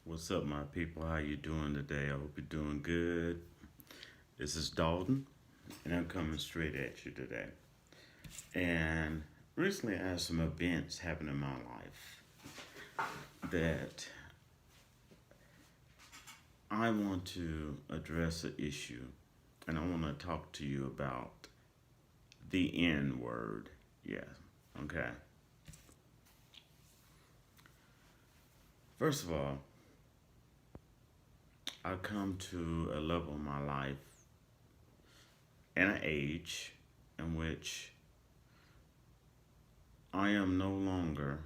What's up, my people? How you doing today? I hope you're doing good. This is Dalton, and I'm coming straight at you today. And recently, I had some events happen in my life that I want to address an issue, and I want to talk to you about the N word. Yes, okay. First of all, I come to a level in my life and an age in which I am no longer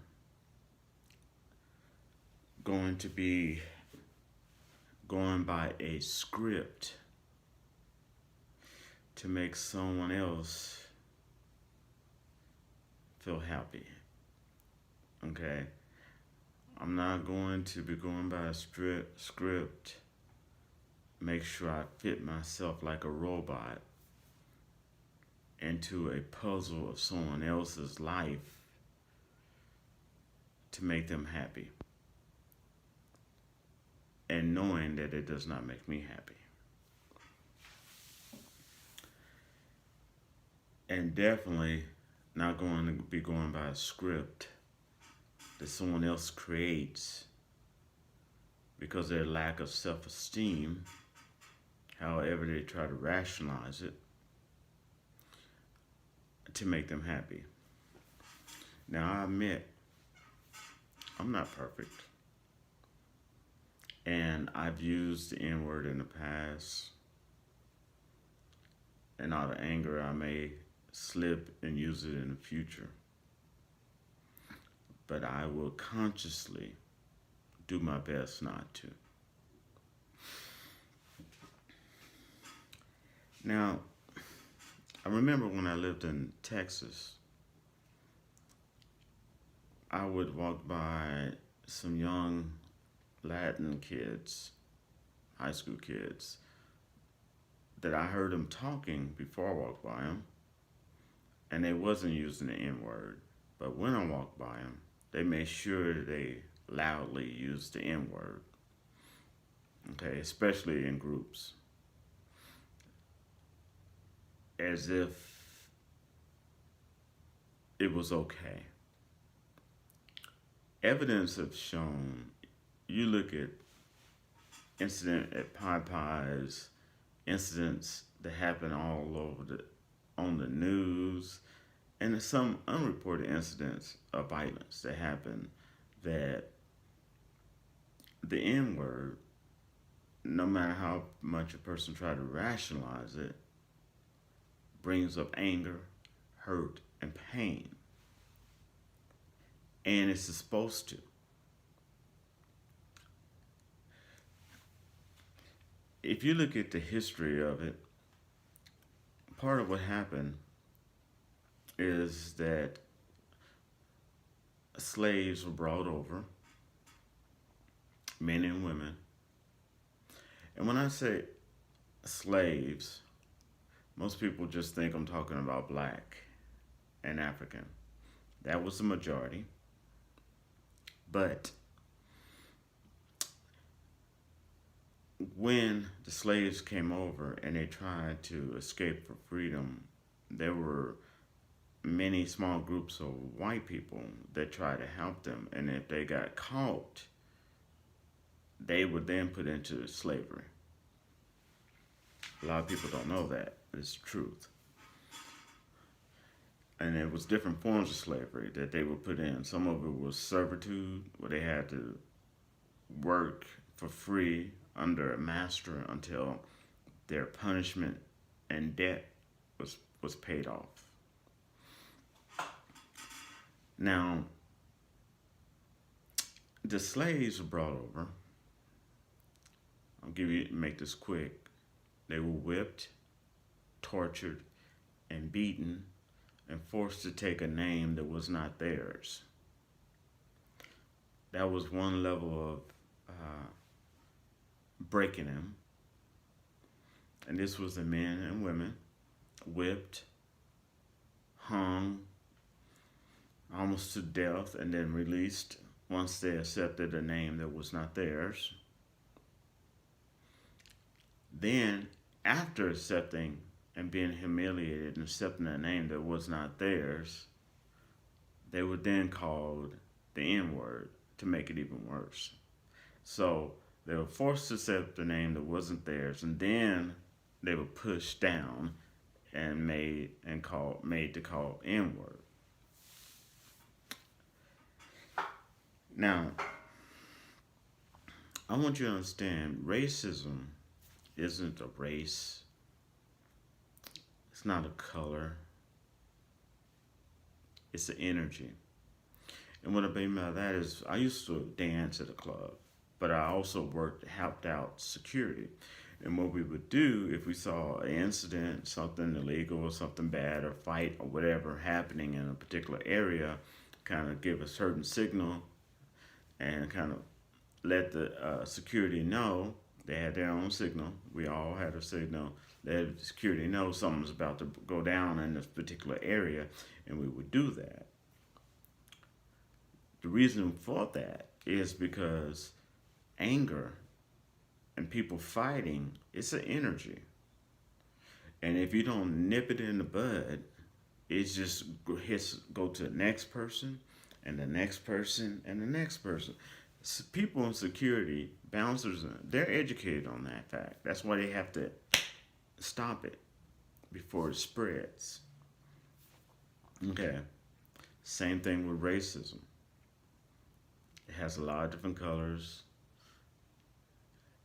going to be going by a script to make someone else feel happy. Okay? I'm not going to be going by a script, make sure I fit myself like a robot into a puzzle of someone else's life to make them happy. And knowing that it does not make me happy. And definitely not going to be going by a script that someone else creates because of their lack of self esteem, however they try to rationalize it, to make them happy. Now, I admit, I'm not perfect. And I've used the N word in the past. And out of anger, I may slip and use it in the future. But I will consciously do my best not to. Now, I remember when I lived in Texas, I would walk by some young Latin kids, high school kids, that I heard them talking before I walked by them, and they wasn't using the N word. But when I walked by them, they made sure they loudly used the N word. Okay, especially in groups, as if it was okay. Evidence have shown. You look at incident at Popeyes, incidents that happen all over on the news, and there's some unreported incidents of violence that happen that the N word, no matter how much a person try to rationalize it, brings up anger, hurt, and pain. And it's supposed to. If you look at the history of it, part of what happened is that slaves were brought over, men and women. And when I say slaves, most people just think I'm talking about black and African. That was the majority. But when the slaves came over and they tried to escape for freedom, there were many small groups of white people that tried to help them. And if they got caught, they were then put into slavery. A lot of people don't know that. It's the truth. And it was different forms of slavery that they were put in. Some of it was servitude, where they had to work for free under a master until their punishment and debt was paid off. Now, the slaves were brought over. Make this quick. They were whipped, tortured, and beaten, and forced to take a name that was not theirs. That was one level of breaking them. And this was the men and women whipped, hung, almost to death, and then released once they accepted a name that was not theirs. Then, after accepting and being humiliated and accepting a name that was not theirs, they were then called the N word to make it even worse. So they were forced to accept a name that wasn't theirs, and then they were pushed down and made to call N word. Now, I want you to understand racism isn't a race, it's not a color, it's an energy. And what I mean by that is, I used to dance at a club, but I also helped out security. And what we would do if we saw an incident, something illegal or something bad or fight or whatever happening in a particular area, kind of give a certain signal and kind of let the security know. They had their own signal. We all had a signal. Let security know something's about to go down in this particular area, and we would do that. The reason for that is because anger and people fighting, it's an energy. And if you don't nip it in the bud, it just go to the next person and the next person and the next person. People in security, bouncers, they're educated on that fact. That's why they have to stop it before it spreads. Okay. Same thing with racism. It has a lot of different colors.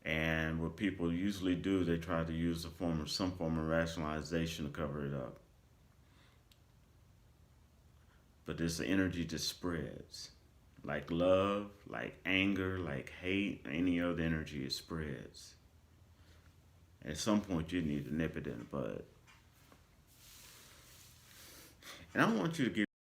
And what people usually do, they try to use some form of rationalization to cover it up. But this energy just spreads. Like love, like anger, like hate, any other energy, it spreads. At some point, you need to nip it in the bud. And I want you to get